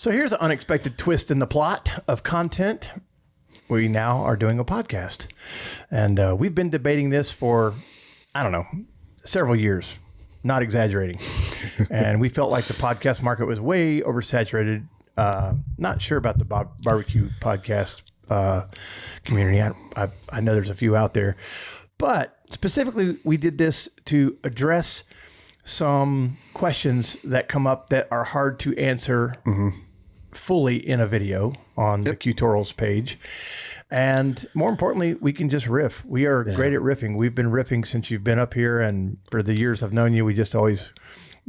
So here's an unexpected twist in the plot of content. We now are doing a podcast. And we've been debating this for, I don't know, several years, not exaggerating. And we felt like the podcast market was way oversaturated. Not sure about the barbecue podcast community. I know there's a few out there. But specifically, we did this to address some questions that come up that are hard to answer fully in a video on the Tutorials page. And more importantly, we can just riff. We are great at riffing. We've been riffing since you've been up here. And for the years I've known you, we just always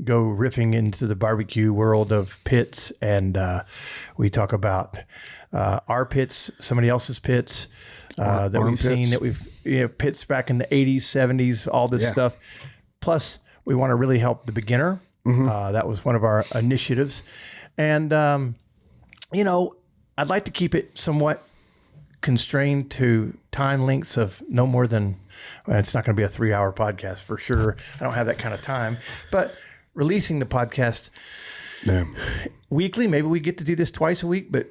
go riffing into the barbecue world of pits. And we talk about our pits, somebody else's pits that we've seen, that we've, pits back in the 80s, 70s, all this stuff. Plus, we want to really help the beginner. That was one of our initiatives. And, I'd like to keep it somewhat constrained to time lengths of no more than, well, it's not going to be a 3-hour podcast for sure. I don't have that kind of time. But releasing the podcast weekly, maybe we get to do this twice a week, but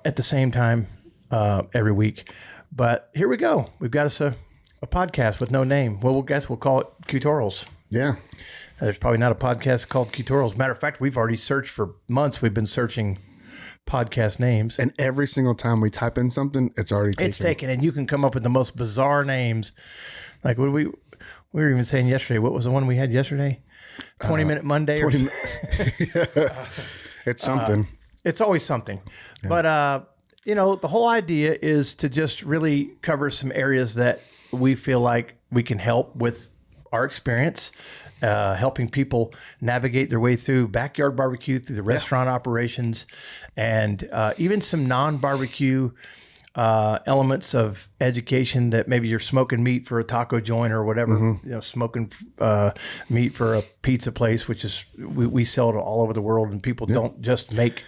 at the same time every week. But here we go. We've got us a podcast with no name. Well, we'll call it Tutorials. Yeah. There's probably not a podcast called Tutorials. Matter of fact, we've already searched for months. We've been searching podcast names. And every single time we type in something, it's already taken. It's taken, and you can come up with the most bizarre names. Like what we were even saying yesterday. What was the one we had yesterday? 20-minute Monday? It's something. It's always something. Yeah. But, the whole idea is to just really cover some areas that we feel like we can help with our experience, helping people navigate their way through backyard barbecue, through the restaurant operations, and even some non-barbecue elements of education that maybe you're smoking meat for a taco joint or whatever, smoking meat for a pizza place, which is, we sell it all over the world, and people don't just make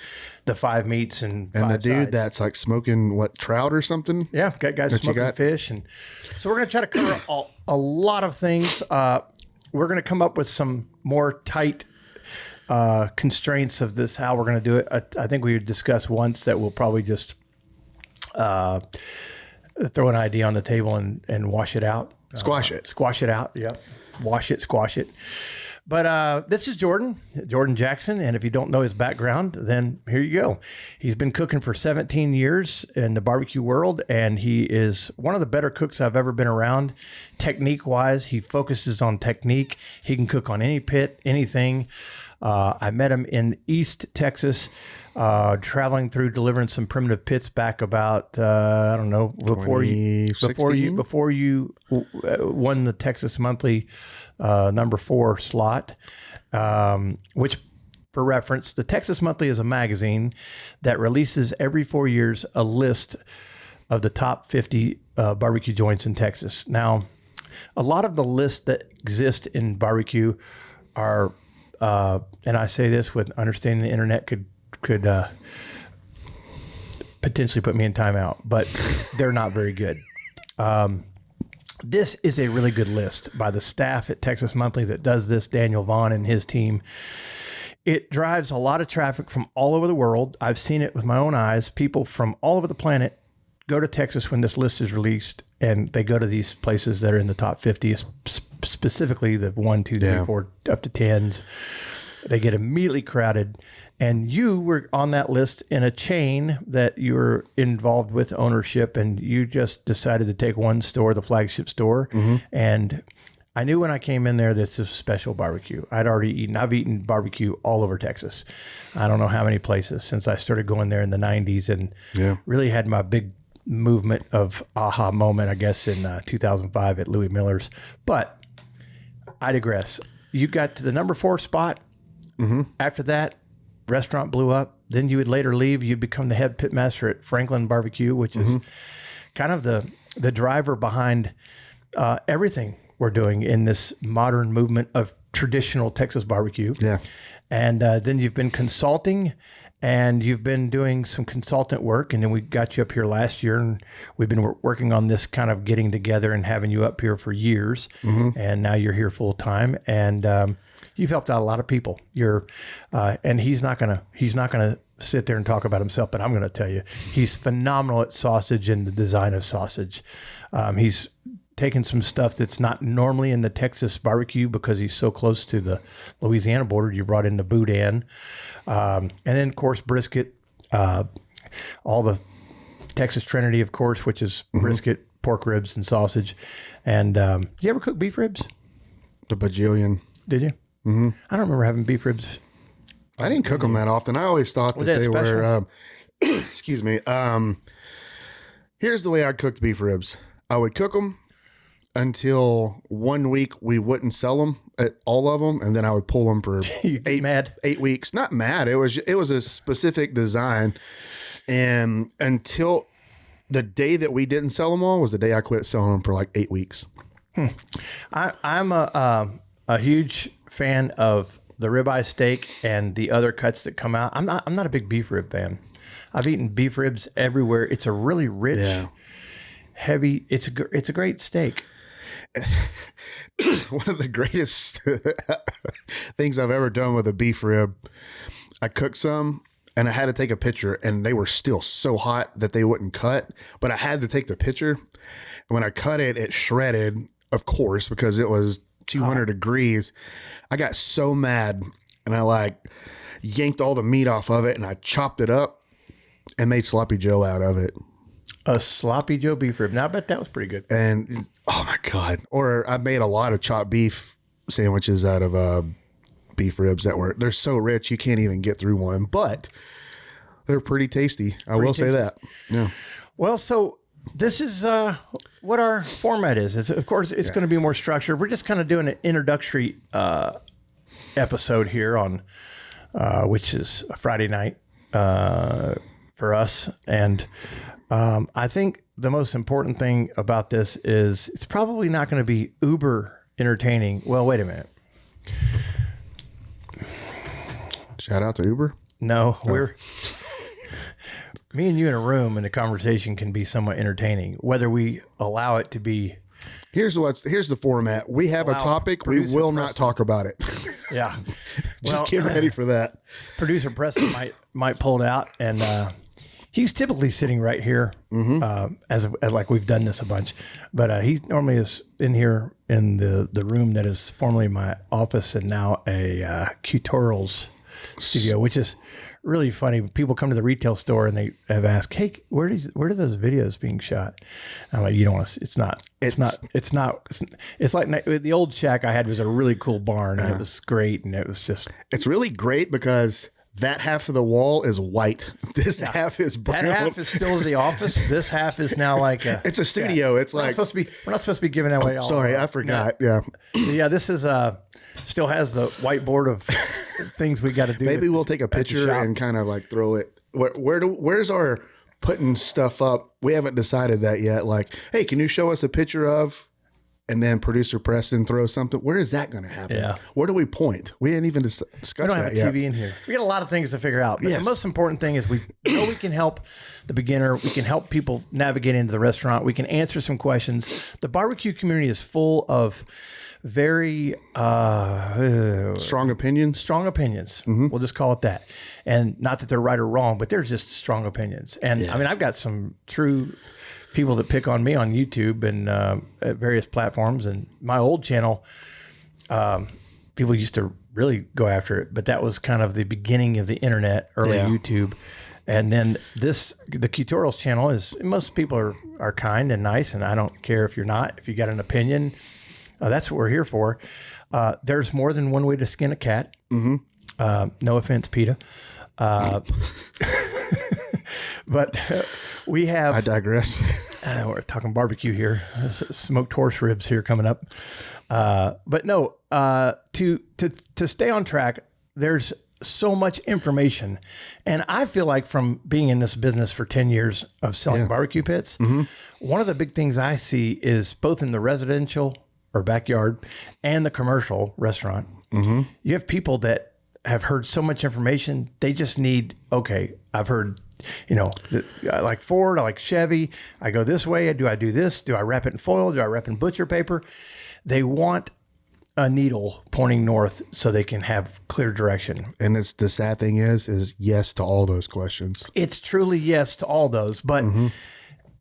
the 5 meats and the dude sides. That's like smoking trout or something. Yeah, got guys smoking fish, and so we're going to try to cover a lot of things. We're going to come up with some more tight constraints of this, how we're going to do it. I think we discussed once that we'll probably just throw an idea on the table and wash it out. Squash it. Squash it out. Yep. Wash it, squash it. But this is Jordan Jackson. And if you don't know his background, then here you go. He's been cooking for 17 years in the barbecue world, and he is one of the better cooks I've ever been around. Technique-wise, he focuses on technique. He can cook on any pit, anything. I met him in East Texas, traveling through delivering some primitive pits back about before you won the Texas Monthly number 4 slot, which, for reference, the Texas Monthly is a magazine that releases every 4 years a list of the top 50 barbecue joints in Texas. Now, a lot of the lists that exist in barbecue are and I say this with understanding the internet could potentially put me in timeout, but they're not very good. This is a really good list by the staff at Texas Monthly that does this, Daniel Vaughn and his team. It drives a lot of traffic from all over the world. I've seen it with my own eyes. People from all over the planet go to Texas when this list is released, and they go to these places that are in the top 50, specifically the 1, 2, 3, 4, up to 10s. They get immediately crowded. And you were on that list in a chain that you were involved with ownership, and you just decided to take one store, the flagship store. And I knew when I came in there, this is special barbecue. I've eaten barbecue all over Texas. I don't know how many places since I started going there in the 90s, and really had my big movement of aha moment, I guess, in 2005 at Louis Miller's. But I digress. You got to the number 4 spot. After that, restaurant blew up. Then you would later leave. You'd become the head pitmaster at Franklin Barbecue, which is kind of the driver behind everything we're doing in this modern movement of traditional Texas barbecue. Yeah. And then you've been consulting, and you've been doing some consultant work. And then we got you up here last year, and we've been working on this kind of getting together and having you up here for years. And now you're here full time. And you've helped out a lot of people. And he's not gonna sit there and talk about himself, but I'm going to tell you, he's phenomenal at sausage and the design of sausage. He's taken some stuff that's not normally in the Texas barbecue because he's so close to the Louisiana border. You brought in the boudin, and then of course brisket, all the Texas Trinity, of course, which is brisket, pork ribs, and sausage. And did you ever cook beef ribs? The bajillion. Did you? Mm-hmm. I don't remember having beef ribs. I didn't cook them that often. I always thought that they were, excuse me. Here's the way I cooked beef ribs. I would cook them until 1 week we wouldn't sell them, all of them, and then I would pull them for You get mad? 8 weeks. Not mad. It was a specific design, and until the day that we didn't sell them all was the day I quit selling them for like 8 weeks. I'm a huge fan of the ribeye steak and the other cuts that come out. I'm not a big beef rib fan. I've eaten beef ribs everywhere. It's a really rich, heavy. It's a great steak. One of the greatest things I've ever done with a beef rib, I cooked some and I had to take a picture, and they were still so hot that they wouldn't cut, but I had to take the picture. And when I cut it, it shredded, of course, because it was 200 degrees. I got so mad, and I yanked all the meat off of it, and I chopped it up and made sloppy joe out of it. A sloppy Joe beef rib. Now I bet that was pretty good. And oh my God. Or I made a lot of chopped beef sandwiches out of beef ribs they're so rich you can't even get through one, but they're pretty tasty. I will say that. Yeah. Well, so this is what our format is. Of course, it's going to be more structured. We're just kind of doing an introductory episode here on which is a Friday night for us. And I think the most important thing about this is it's probably not going to be uber entertaining. Well, wait a minute. Shout out to Uber. No, we're me and you in a room, and the conversation can be somewhat entertaining, whether we allow it to be. Here's the format. We have a topic. We will not talk about it. Yeah. Just get ready for that. Producer Preston might pull it out, and he's typically sitting right here, as like we've done this a bunch, but he normally is in here in the room that is formerly my office and now a tutorials studio, which is really funny. People come to the retail store and they have asked, "Hey, where are those videos being shot?" I'm like, "You don't want to. It's not. It's like the old shack I had was a really cool barn, and it was great, and it was just. It's really great because that half of the wall is white. This half is brown. That half is still the office. This half is now like it's a studio. It's like we're not supposed to be giving away. Sorry, I forgot. No. Yeah. This is still has the whiteboard of things we got to do. Maybe we'll take a picture and kind of like throw it. Where's our putting stuff up? We haven't decided that yet. Like, hey, can you show us a picture of? And then producer Preston throws something. Where is that going to happen? Yeah. Where do we point? We didn't even discuss that yet. We don't have a TV in here. We got a lot of things to figure out. But the most important thing is we know we can help the beginner. We can help people navigate into the restaurant. We can answer some questions. The barbecue community is full of very strong opinions. Strong opinions. Mm-hmm. We'll just call it that. And not that they're right or wrong, but they're just strong opinions. And I mean, I've got some true people that pick on me on YouTube and at various platforms. And my old channel, people used to really go after it, but that was kind of the beginning of the internet, early YouTube. And then the tutorials channel is, most people are kind and nice, and I don't care if you're not. If you got an opinion, that's what we're here for. There's more than one way to skin a cat. Mm-hmm. No offense, PETA. But we have. I digress. We're talking barbecue here. Smoked horse ribs here coming up. But no, to stay on track, there's so much information. And I feel like from being in this business for 10 years of selling barbecue pits, one of the big things I see is both in the residential or backyard and the commercial restaurant, you have people that have heard so much information. They just need, okay, I've heard, I like Ford, I like Chevy. I go this way. Do I do this? Do I wrap it in foil? Do I wrap it in butcher paper? They want a needle pointing north so they can have clear direction. And it's the sad thing is yes to all those questions. It's truly yes to all those, but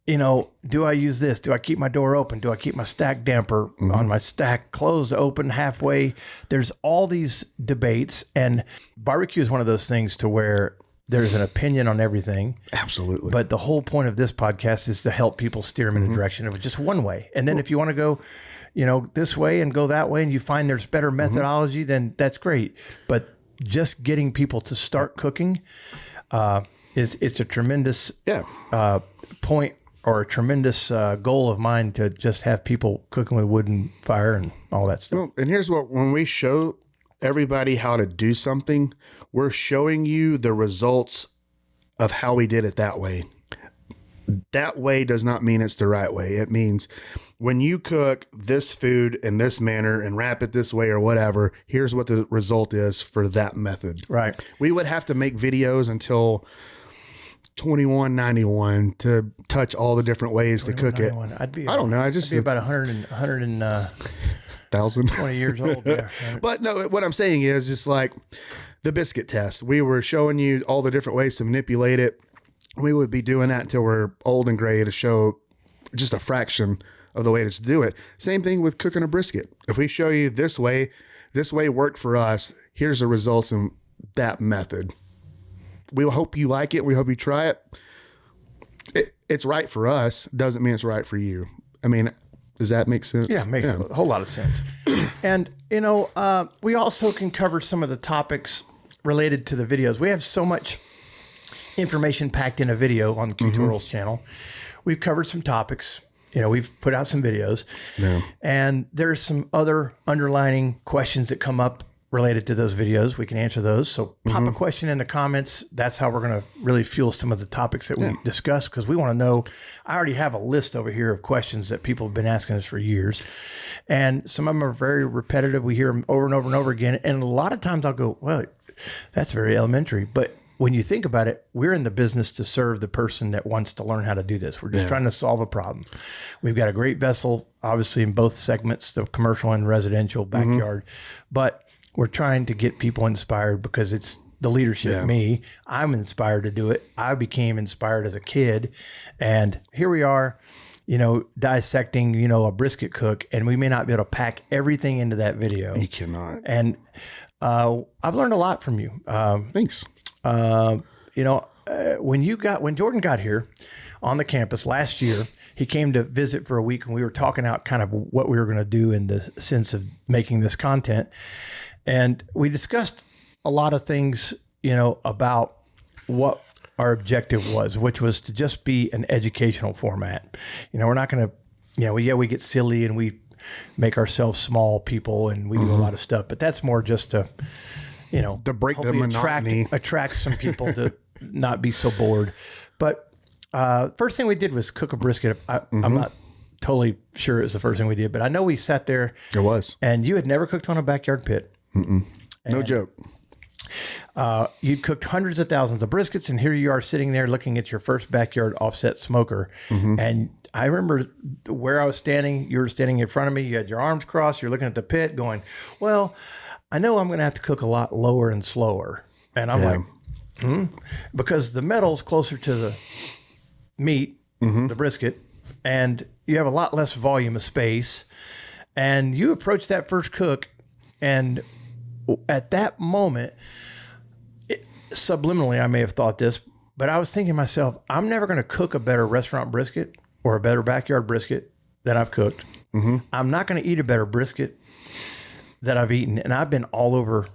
you know, do I use this? Do I keep my door open? Do I keep my stack damper on my stack closed, open, halfway? There's all these debates, and barbecue is one of those things to where there's an opinion on everything. Absolutely. But the whole point of this podcast is to help people steer them in a direction of just one way. And then if you want to go, you know, this way and go that way, and you find there's better methodology, then that's great. But just getting people to start cooking it's a tremendous point, or a tremendous goal of mine, to just have people cooking with wood and fire and all that stuff. Well, and here's what, when we show everybody how to do something, we're showing you the results of how we did it that way. That way does not mean it's the right way. It means when you cook this food in this manner and wrap it this way or whatever, here's what the result is for that method. Right. We would have to make videos until 2191 to touch all the different ways to cook it. I'd be, I don't know. I just I'd be about 120 years old. Yeah, right. But no, what I'm saying is just like the biscuit test. We were showing you all the different ways to manipulate it. We would be doing that until we're old and gray to show just a fraction of the way to do it. Same thing with cooking a brisket. If we show you this way worked for us, here's the results in that method. We hope you like it. We hope you try it. It's right for us. Doesn't mean it's right for you. I mean, does that make sense? Yeah, it makes a whole lot of sense. And, you know, we also can cover some of the topics related to the videos. We have so much information packed in a video on the Tutorials channel. We've covered some topics. You know, we've put out some videos. Yeah. And there's some other underlining questions that come up related to those videos. We can answer those. So pop a question in the comments. That's how we're going to really fuel some of the topics that we discuss, because we want to know. I already have a list over here of questions that people have been asking us for years. And some of them are very repetitive. We hear them over and over and over again. And a lot of times I'll go, well, that's very elementary. But when you think about it, we're in the business to serve the person that wants to learn how to do this. We're just trying to solve a problem. We've got a great vessel, obviously, in both segments, the commercial and residential backyard. But we're trying to get people inspired, because it's the leadership. Me, I'm inspired to do it. I became inspired as a kid. And here we are, you know, dissecting, you know, a brisket cook, and we may not be able to pack everything into that video. You cannot. And I've learned a lot from you. Thanks. You know, when Jordan got here on the campus last year, he came to visit for a week, and we were talking out kind of what we were going to do in the sense of making this content. And we discussed a lot of things, you know, about what our objective was, which was to just be an educational format. You know, we're not going to, you know, we get silly and we make ourselves small people, and we do a lot of stuff, but that's more just to, you know, to break the monotony, attract some people to not be so bored. But first thing we did was cook a brisket. I'm not totally sure it was the first thing we did, but I know we sat there. It was. And you had never cooked on a backyard pit. No joke. You'd cooked hundreds of thousands of briskets, and here you are sitting there looking at your first backyard offset smoker. And I remember where I was standing. You were standing in front of me. You had your arms crossed. You're looking at the pit going, well, I know I'm going to have to cook a lot lower and slower. And I'm like, because the metal's closer to the meat, the brisket, and you have a lot less volume of space. And you approach that first cook, and at that moment, subliminally, I may have thought this, but I was thinking to myself, I'm never going to cook a better restaurant brisket or a better backyard brisket than I've cooked. I'm not going to eat a better brisket that I've eaten. And I've been all over,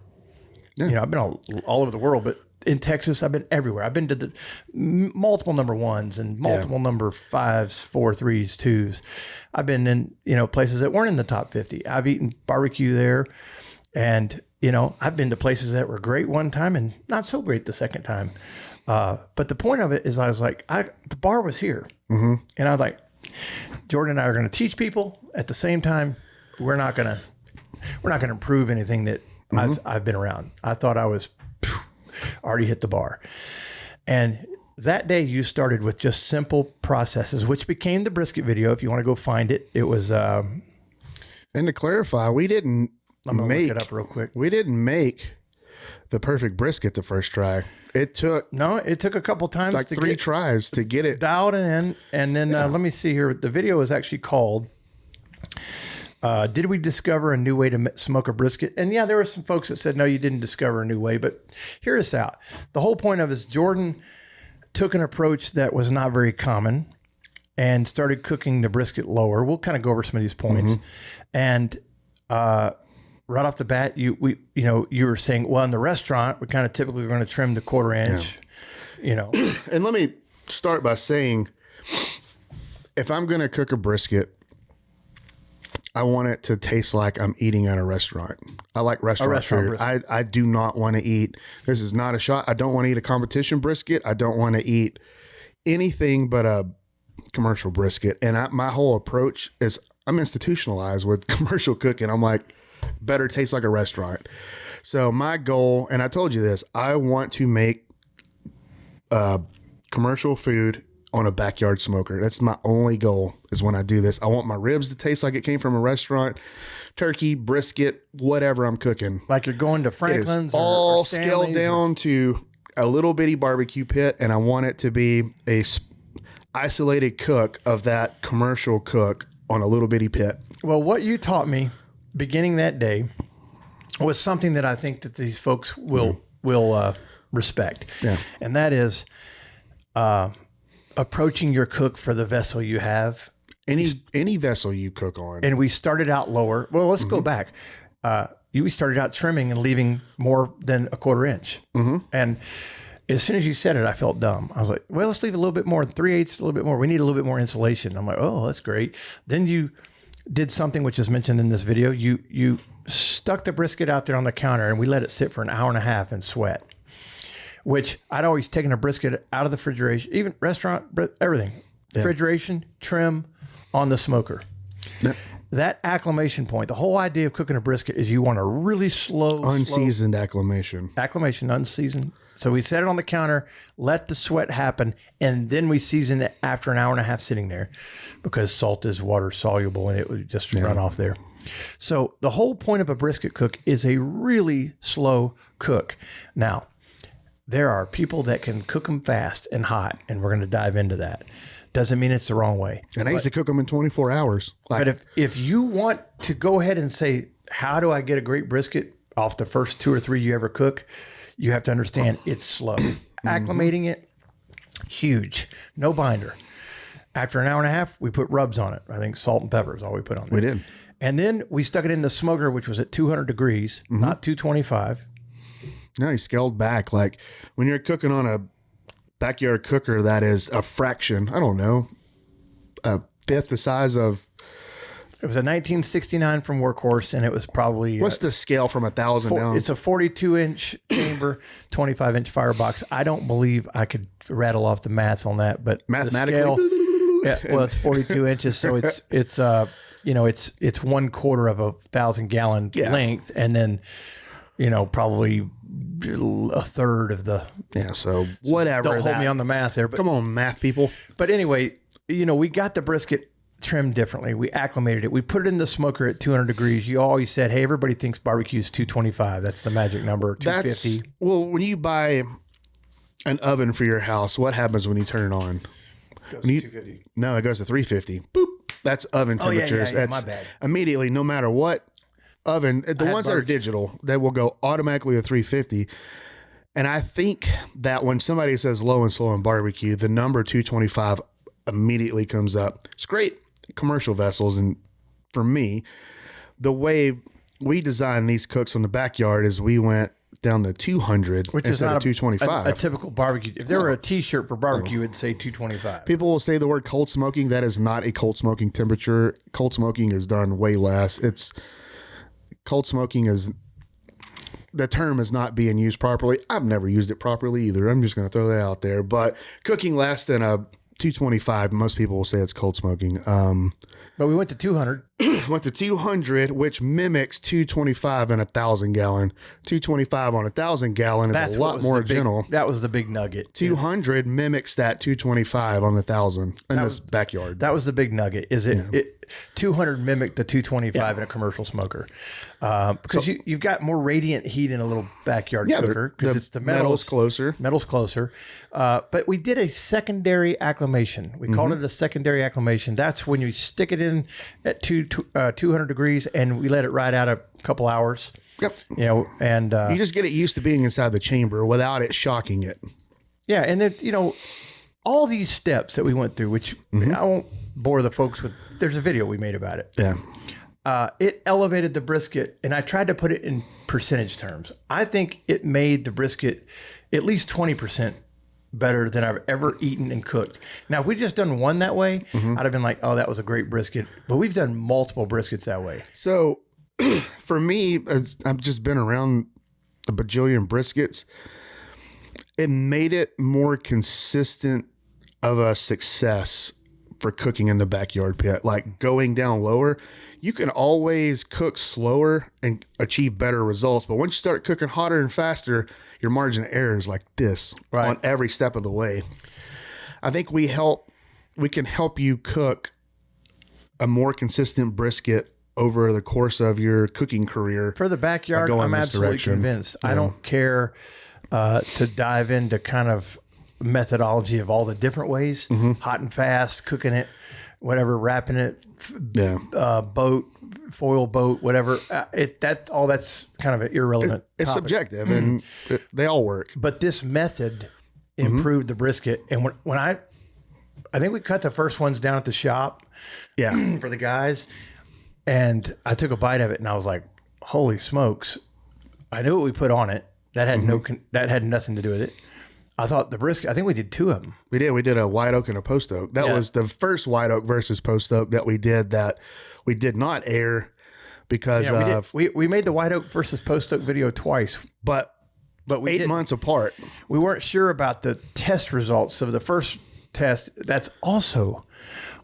you know, I've been all over the world, but in Texas, I've been everywhere. I've been to the multiple number ones and multiple number 5s, 4, 3s, 2s. I've been in, you know, places that weren't in the top 50. I've eaten barbecue there. And, you know, I've been to places that were great one time and not so great the second time. But the point of it is, I was like, the bar was here. And I was like, Jordan and I are going to teach people. At the same time, we're not going to improve anything that I've been around. I thought I was already hit the bar. And that day you started with just simple processes, which became the brisket video. If you want to go find it, it was, and to clarify, we didn't I'm going to look it up real quick. We didn't make the perfect brisket the first try. It took a couple times, like 3 tries to get it dialed in. And then let me see here. The video is actually called Did We Discover a New Way to Smoke a Brisket? And yeah, there were some folks that said, no, you didn't discover a new way. But hear us out. The whole point of it is Jordan took an approach that was not very common and started cooking the brisket lower. We'll kind of go over some of these points. And right off the bat, you were saying, well, in the restaurant, we kind of typically are going to trim the 1/4 inch, And let me start by saying, if I'm going to cook a brisket, I want it to taste like I'm eating at a restaurant. I like restaurant food. I do not want to eat. This is not a shot. I don't want to eat a competition brisket. I don't want to eat anything but a commercial brisket. And my whole approach is I'm institutionalized with commercial cooking. I'm like, better taste like a restaurant. So my goal, and I told you this, I want to make commercial food on a backyard smoker. That's my only goal is when I do this. I want my ribs to taste like it came from a restaurant, turkey, brisket, whatever I'm cooking. Like you're going to Franklin's all or scaled down to a little bitty barbecue pit, and I want it to be a isolated cook of that commercial cook on a little bitty pit. Well, what you taught me beginning that day was something that I think that these folks will respect. Yeah. And that is approaching your cook for the vessel you have. Any vessel you cook on. And we started out lower. Well, let's go back. We started out trimming and leaving more than a 1/4 inch. And as soon as you said it, I felt dumb. I was like, well, let's leave a little bit more, 3/8, a little bit more. We need a little bit more insulation. I'm like, oh, that's great. Then you did something which is mentioned in this video. You stuck the brisket out there on the counter and we let it sit for 1.5 hours in sweat, which I'd always taken a brisket out of the refrigeration, even restaurant, everything, refrigeration, trim on the smoker. Yeah. That acclimation point, the whole idea of cooking a brisket is you want a really slow, unseasoned acclimation. Acclimation, unseasoned. So we set it on the counter, let the sweat happen, and then we season it after 1.5 hours sitting there because salt is water soluble and it would just run off there. So the whole point of a brisket cook is a really slow cook. Now, there are people that can cook them fast and hot, and we're going to dive into that. Doesn't mean it's the wrong way. And I used to cook them in 24 hours. But if you want to go ahead and say, how do I get a great brisket off the first 2 or 3 you ever cook? You have to understand it's slow. Acclimating it, huge. No binder. After 1.5 hours, we put rubs on it. I think salt and pepper is all we put on it. We did. And then we stuck it in the smoker, which was at 200 degrees, not 225. No, you scaled back. Like when you're cooking on a backyard cooker, that is a fraction, I don't know, a fifth the size of. It was a 1969 from Workhorse, and it was probably... What's the scale from 1,000 down? It's a 42-inch chamber, 25-inch firebox. I don't believe I could rattle off the math on that, but mathematically, the scale, it's 42 inches, so it's 1/4 of a 1,000-gallon length, and then probably 1/3 of the... Yeah, so whatever. Don't hold me on the math there. But, come on, math people. But anyway, we got the brisket trimmed differently. We acclimated it. We put it in the smoker at 200 degrees. You always said, hey, everybody thinks barbecue is 225. That's the magic number, 250. Well, when you buy an oven for your house, what happens when you turn it on? It goes to 250. No, it goes to 350. Boop. That's oven temperatures. Yeah, That's my bad. Immediately, no matter what oven, the ones that are digital, they will go automatically to 350. And I think that when somebody says low and slow in barbecue, the number 225 immediately comes up. It's great. Commercial vessels, and for me, the way we designed these cooks on the backyard is we went down to 200, which is not 225. A typical barbecue. If there were a T-shirt for barbecue, it'd say 225. People will say the word cold smoking. That is not a cold smoking temperature. Cold smoking is done way less. Cold smoking is, the term is not being used properly. I've never used it properly either. I'm just going to throw that out there. But cooking less than a 225, most people will say it's cold smoking. But we went to 200. went to 200, which mimics 225 in a 1,000-gallon. 225 on a 1,000-gallon is a lot more gentle. That was the big nugget. 200 mimics that 225 on the 1,000 in this backyard. That was the big nugget. Is it 200 mimicked the 225 in a commercial smoker? Because you've got more radiant heat in a little backyard cooker because it's the metal's closer. Metal's closer. But we did a secondary acclimation. We called it a secondary acclimation. That's when you stick it in at 200 degrees and we let it ride out a couple hours. Yep. You know, and you just get it used to being inside the chamber without it shocking it. Yeah, and then all these steps that we went through, which I won't bore the folks with. There's a video we made about it. Yeah. It elevated the brisket, and I tried to put it in percentage terms. I think it made the brisket at least 20% better than I've ever eaten and cooked. Now, if we'd just done one that way, I'd have been like, oh, that was a great brisket. But we've done multiple briskets that way. So for me, I've just been around a bajillion briskets. It made it more consistent of a success for cooking in the backyard pit. Like going down lower, you can always cook slower and achieve better results. But once you start cooking hotter and faster, your margin of error is like this on every step of the way. I think we can help you cook a more consistent brisket over the course of your cooking career. For the backyard, I'm absolutely convinced. Yeah. I don't care to dive into kind of methodology of all the different ways, hot and fast, cooking it, whatever, wrapping it, boat, foil boat, whatever. That's kind of an irrelevant It's topic. Subjective and they all work. But this method improved the brisket. And when I think we cut the first ones down at the shop for the guys, and I took a bite of it and I was like, holy smokes. I knew what we put on it. That had that had nothing to do with it. I thought the brisket, I think we did two of them. We did a white oak and a post oak. That was the first white oak versus post oak that we did not air because we made the white oak versus post oak video twice, but we 8 months apart. We weren't sure about the test results of the first test. That's also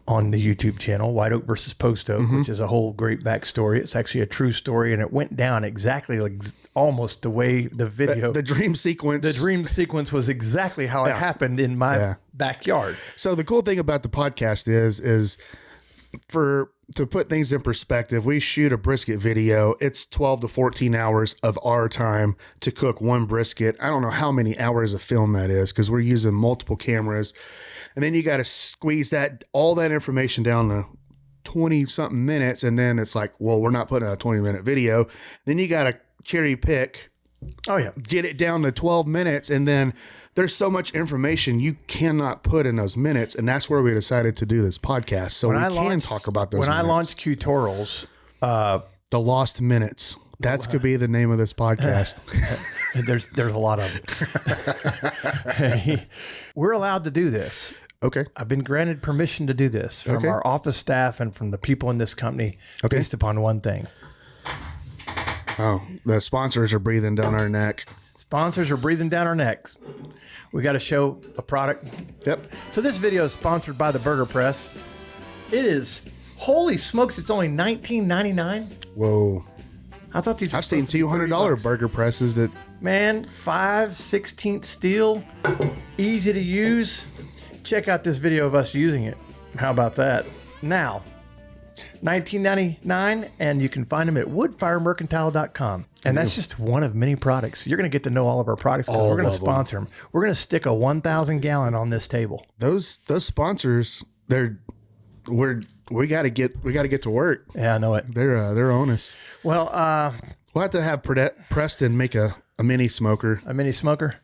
on the YouTube channel, White Oak versus Post Oak, which is a whole great backstory. It's actually a true story, and it went down exactly like almost the way the video. The dream sequence. The dream sequence was exactly how it happened in my backyard. So the cool thing about the podcast is to put things in perspective, we shoot a brisket video. It's 12 to 14 hours of our time to cook one brisket. I don't know how many hours of film that is because we're using multiple cameras. And then you got to squeeze all that information down to 20 something minutes. And then it's like, well, we're not putting out a 20-minute video. Then you got to cherry pick. Oh, yeah. Get it down to 12 minutes. And then there's so much information you cannot put in those minutes. And that's where we decided to do this podcast. So we can talk about those minutes. When I launched Q-Torals, The Lost Minutes. That could be the name of this podcast. There's a lot of them. We're allowed to do this. Okay. I've been granted permission to do this from our office staff and from the people in this company based upon one thing. Oh, the sponsors are breathing down our neck. Sponsors are breathing down our necks. We got to show a product. Yep. So this video is sponsored by the Burger Press. It is, holy smokes, it's only $19.99. Whoa. I thought these were I've seen $200 burger presses that... Man, 5/16 steel, easy to use. Check out this video of us using it. How about that? Now, $19.99, and you can find them at woodfiremercantile.com. And that's just one of many products. You're going to get to know all of our products because we're going to sponsor them. We're going to stick a 1,000 gallon on this table. Those sponsors, we got to get to work. Yeah, I know it. They're on us. Well, we'll have to have Preston make a mini smoker. A mini smoker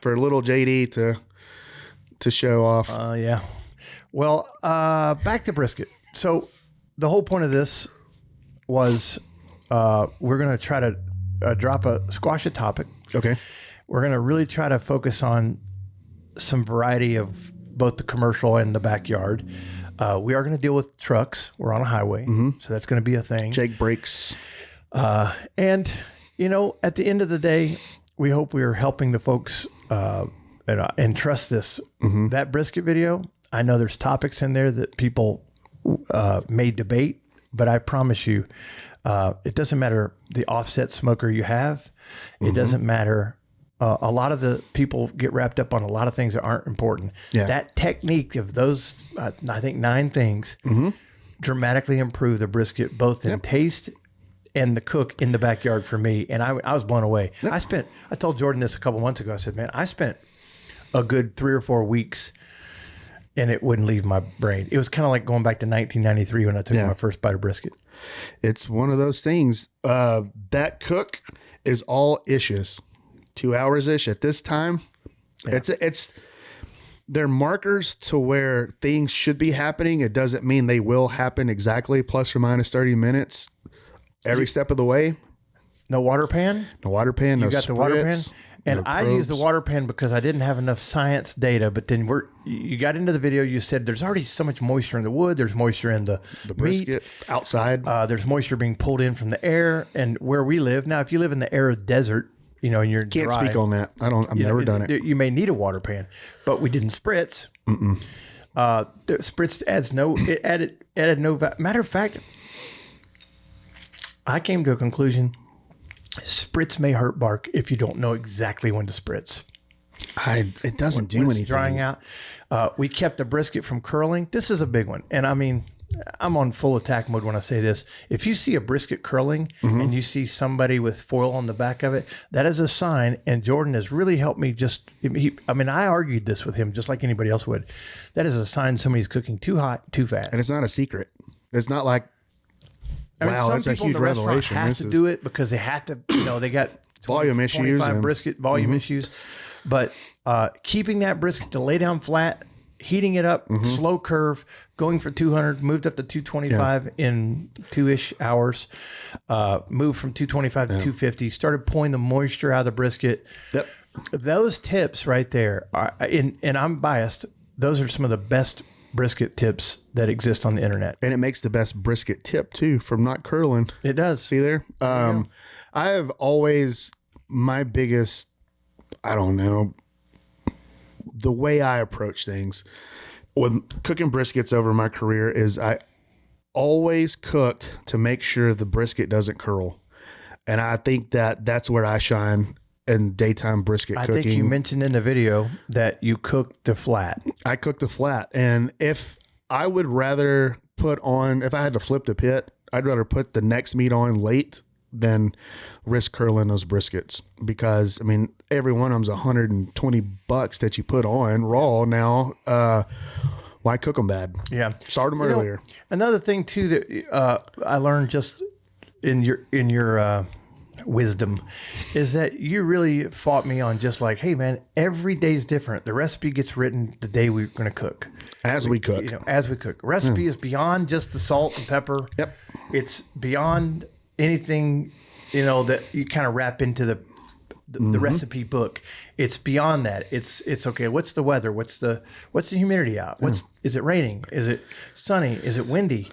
for little JD to show off. Yeah. Well, back to brisket. So the whole point of this was we're going to try to squash a topic. Okay. We're going to really try to focus on some variety of both the commercial and the backyard. We are going to deal with trucks. We're on a highway, so that's going to be a thing. Jake brakes. And, at the end of the day, we hope we are helping the folks and trust this. That brisket video, I know there's topics in there that people may debate. but I promise you, it doesn't matter the offset smoker you have. It doesn't matter. A lot of the people get wrapped up on a lot of things that aren't important. Yeah. That technique of those, I think 9 things dramatically improve the brisket, both in taste and the cook in the backyard for me. And I was blown away. I told Jordan this a couple months ago. I said, man, I spent a good 3 or 4 weeks and it wouldn't leave my brain. It was kind of like going back to 1993 when I took my first bite of brisket. It's one of those things. That cook is all issues. 2 hours ish at this time. Yeah. It's they're markers to where things should be happening. It doesn't mean they will happen exactly plus or minus 30 minutes every step of the way. No water pan? No water pan. You got the water pan? And I used the water pan because I didn't have enough science data. But then you got into the video. You said there's already so much moisture in the wood. There's moisture in the brisket meat. Outside. There's moisture being pulled in from the air. And where we live now, if you live in the arid desert, and you're can't dry, speak on that. I've never done it. You may need a water pan, but we didn't spritz. The spritz adds no. It added no. Matter of fact, I came to a conclusion. Spritz may hurt bark if you don't know exactly when to spritz. It doesn't do when anything. It's drying out. We kept the brisket from curling. This is a big one, and I mean, I'm on full attack mode when I say this. If you see a brisket curling and you see somebody with foil on the back of it, that is a sign. And Jordan has really helped me. I argued this with him just like anybody else would. That is a sign somebody's cooking too hot, too fast. And it's not a secret. It's not like, wow, that's a huge revelation. Have to do it because they have to. They got volume issues, 25 brisket volume issues. But keeping that brisket to lay down flat, heating it up, slow curve, going for 200, moved up to 225 in 2-ish hours, moved from 225 to 250, started pulling the moisture out of the brisket. Yep. Those tips right there, and I'm biased, those are some of the best brisket tips that exist on the internet. And it makes the best brisket tip too from not curling. It does. See there? I have always, my biggest, I don't know, the way I approach things with cooking briskets over my career is I always cooked to make sure the brisket doesn't curl. And I think that's where I shine in daytime brisket cooking. I think you mentioned in the video that you cooked the flat. I cooked the flat. And if I would rather if I had to flip the pit, I'd rather put the next meat on late than risk curling those briskets, because I mean every one of them's $120 that you put on raw. Now why cook them bad? Yeah, start them earlier. Another thing too that I learned just in your wisdom is that you really fought me on just like, hey man, every day's different. The recipe gets written the day we're going to cook. As we cook. Recipe is beyond just the salt and pepper. Yep. It's beyond anything, that you kind of wrap into the recipe book. It's beyond that. It's okay. What's the weather? What's the humidity out? Is it raining? Is it sunny? Is it windy?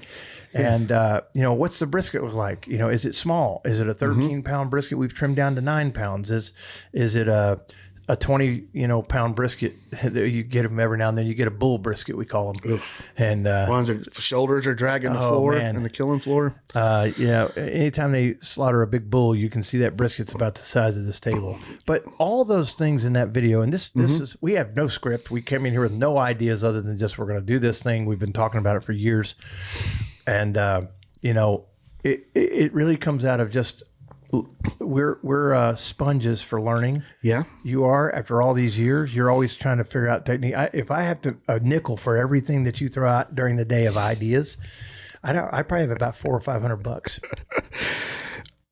And, what's the brisket look like? Is it small? Is it a 13-pound brisket we've trimmed down to 9 pounds? Is it a 20, pound brisket that you get them every now and then? You get a bull brisket, we call them. Oof. And ones that shoulders are dragging the floor and the killing floor. Anytime they slaughter a big bull, you can see that brisket's about the size of this table. But all those things in that video, and this is, we have no script. We came in here with no ideas other than just we're going to do this thing. We've been talking about it for years. And, it really comes out of just, we're sponges for learning. Yeah. You are, after all these years, you're always trying to figure out technique. If I have a nickel for everything that you throw out during the day of ideas, I probably have about $400 or $500.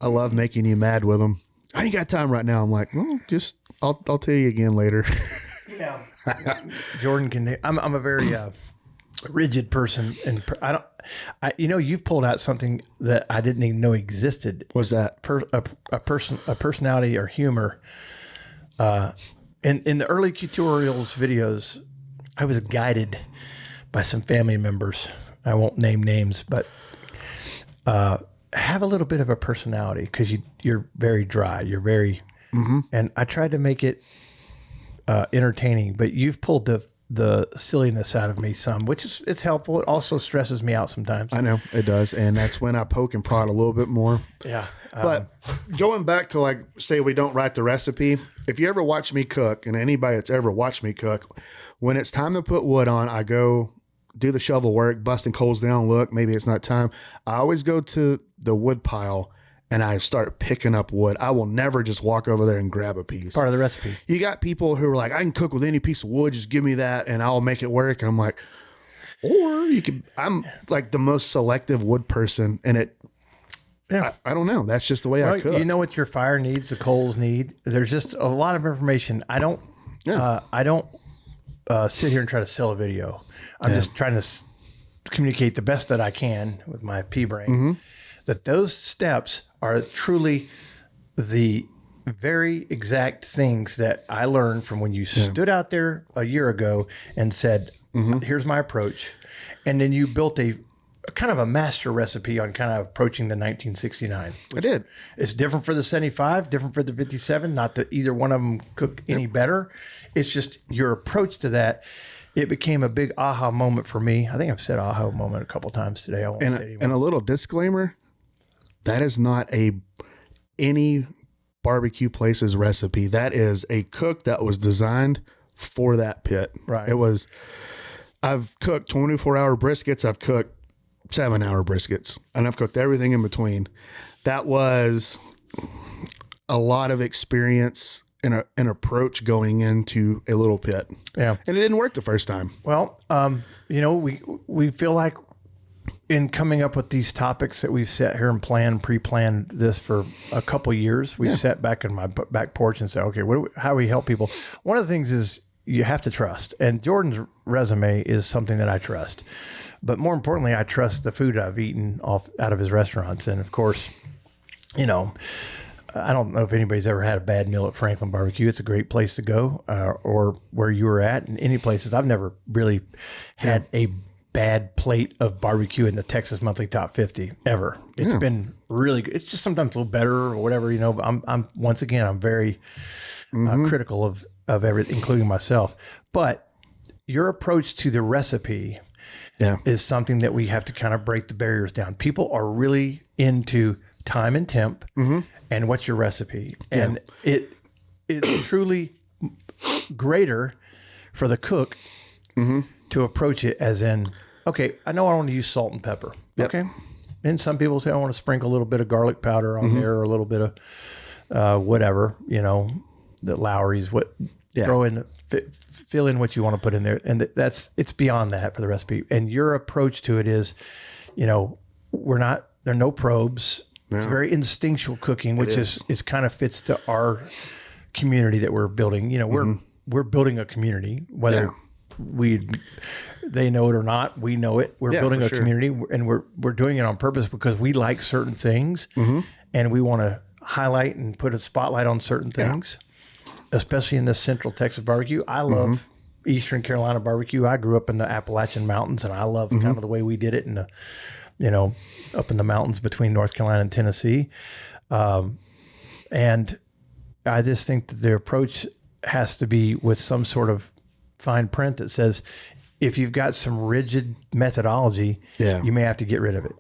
I love making you mad with them. I ain't got time right now. I'm like, well, I'll tell you again later. Yeah. Jordan can, I'm a very, rigid person, and you've pulled out something that I didn't even know existed. What's that? A personality or humor. In the early tutorials videos, I was guided by some family members. I won't name names, but have a little bit of a personality because you're very dry. You're very, and I tried to make it entertaining. But you've pulled the the silliness out of me some, which is, it's helpful. It also stresses me out sometimes. I know it does. And that's when I poke and prod a little bit more. Yeah. But going back to like, say we don't write the recipe. If you ever watch me cook, and anybody that's ever watched me cook, when it's time to put wood on, I go do the shovel work, busting coals down. Look, maybe it's not time. I always go to the wood pile and I start picking up wood. I will never just walk over there and grab a piece. Part of the recipe. You got people who are like, I can cook with any piece of wood. Just give me that and I'll make it work. And I'm like, or you can, I'm like the most selective wood person. And it, I don't know. That's just the way I cook. You know what your fire needs, the coals need. There's just a lot of information. I don't sit here and try to sell a video. I'm just trying to communicate the best that I can with my pea brain. That those steps are truly the very exact things that I learned from when you stood out there a year ago and said, here's my approach. And then you built a kind of a master recipe on kind of approaching the 1969. I did. It's different for the 75, different for the 57. Not that either one of them cook any better. It's just your approach to that. It became a big aha moment for me. I think I've said aha moment a couple times today. I won't say it anymore. And a little disclaimer, that is not any barbecue place's recipe. That is a cook that was designed for that pit. Right. I've cooked 24-hour briskets. I've cooked 7-hour briskets, and I've cooked everything in between. That was a lot of experience and an approach going into a little pit. Yeah. And it didn't work the first time. Well, we feel like in coming up with these topics that we've sat here and pre-planned this for a couple of years, we've sat back in my back porch and said, okay, how do we help people? One of the things is you have to trust. And Jordan's resume is something that I trust. But more importantly, I trust the food I've eaten out of his restaurants. And of course, I don't know if anybody's ever had a bad meal at Franklin Barbecue. It's a great place to go, or where you were at. In any places, I've never really had a bad plate of barbecue in the Texas Monthly Top 50 ever. It's been really good. It's just sometimes a little better or whatever, but I'm once again, I'm very critical of everything, including myself. But your approach to the recipe is something that we have to kind of break the barriers down. People are really into time and temp and what's your recipe. And it is truly greater for the cook to approach it as in, okay, I know I want to use salt and pepper. Yep. Okay. And some people say, I want to sprinkle a little bit of garlic powder on there, or a little bit of whatever, the Lowry's, throw in fill in what you want to put in there. And it's beyond that for the recipe. And your approach to it is, there are no probes. No. It's very instinctual cooking, which is kind of fits to our community that we're building. We're building a community, whether they know it or not, we know it. We're building a community, and we're doing it on purpose because we like certain things, and we want to highlight and put a spotlight on certain things, especially in this Central Texas barbecue. I love Eastern Carolina barbecue. I grew up in the Appalachian Mountains, and I love kind of the way we did it in the, up in the mountains between North Carolina and Tennessee. And I just think that the approach has to be with some sort of fine print that says, if you've got some rigid methodology, you may have to get rid of it.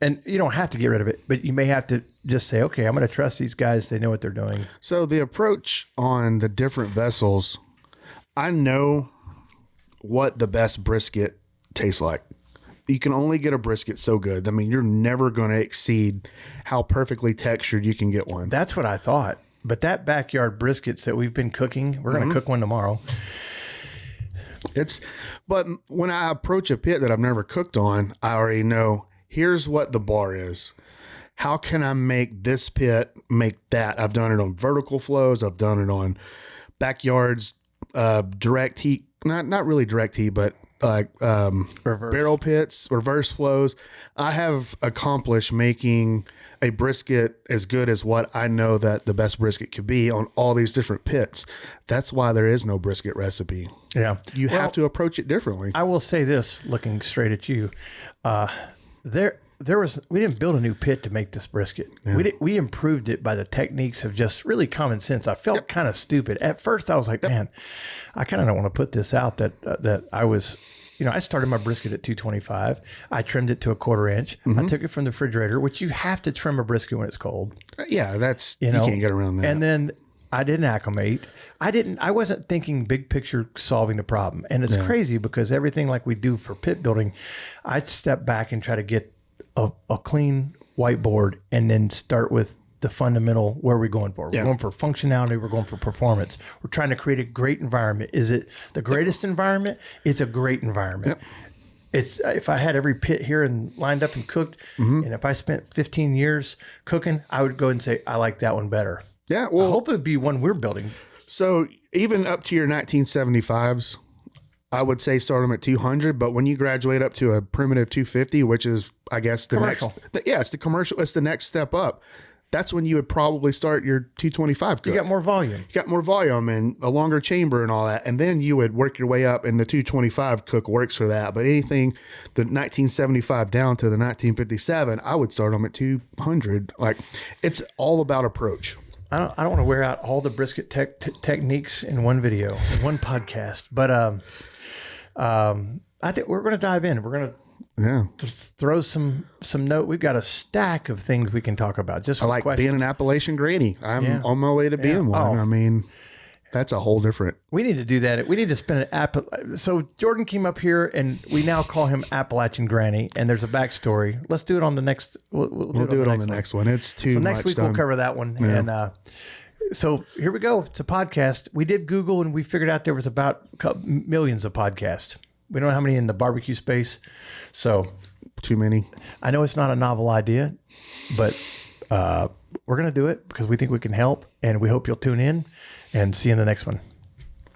And you don't have to get rid of it, but you may have to just say, okay, I'm going to trust these guys. They know what they're doing. So the approach on the different vessels, I know what the best brisket tastes like. You can only get a brisket so good. I mean, you're never going to exceed how perfectly textured you can get one. That's what I thought. But that backyard briskets that we've been cooking, we're going to cook one tomorrow. But when I approach a pit that I've never cooked on, I already know, here's what the bar is. How can I make this pit make that? I've done it on vertical flows. I've done it on backyards, direct heat, not really direct heat, but like barrel pits, reverse flows. I have accomplished making a brisket as good as what I know that the best brisket could be on all these different pits. That's why there is no brisket recipe. Yeah. You have to approach it differently. I will say this, looking straight at you, we didn't build a new pit to make this brisket. Yeah. We improved it by the techniques of just really common sense. I felt kind of stupid at first. I was like, man, I kind of don't want to put this out that I was. I started my brisket at 225. I trimmed it to a 1/4 inch. I took it from the refrigerator, which you have to trim a brisket when it's cold. Yeah, you can't get around that. And then I didn't acclimate. I wasn't thinking big picture solving the problem. And it's crazy because everything like we do for pit building, I'd step back and try to get a clean whiteboard and then start with the fundamental, where are we going for? We're going for functionality. We're going for performance. We're trying to create a great environment. Is it the greatest environment? It's a great environment. It's if I had every pit here and lined up and cooked, and if I spent 15 years cooking, I would go and say, I like that one better. Yeah, well, I hope it'd be one we're building. So even up to your 1975s, I would say start them at 200. But when you graduate up to a primitive 250, which is, I guess, the commercial. it's the commercial. It's the next step up. That's when you would probably start your 225 cook. You got more volume. You got more volume and a longer chamber and all that. And then you would work your way up, and the 225 cook works for that. But anything, the 1975 down to the 1957, I would start them at 200. Like, it's all about approach. I don't want to wear out all the brisket techniques in one video, in one podcast. But I think we're going to dive in. We're going to throw some note. We've got a stack of things we can talk about. Just I like questions. being an Appalachian granny. I'm on my way to being one. I mean, that's a whole different. We need to do that. We need to spend So Jordan came up here, and we now call him Appalachian Granny. And there's a backstory. Let's do it on the next. We'll do it on the next one. It's too. So next week we'll cover that one. Yeah. And so here we go. It's a podcast. We did Google, and we figured out there was about millions of podcasts. We don't know how many in the barbecue space. So too many. I know it's not a novel idea, but we're going to do it because we think we can help, and we hope you'll tune in and see you in the next one.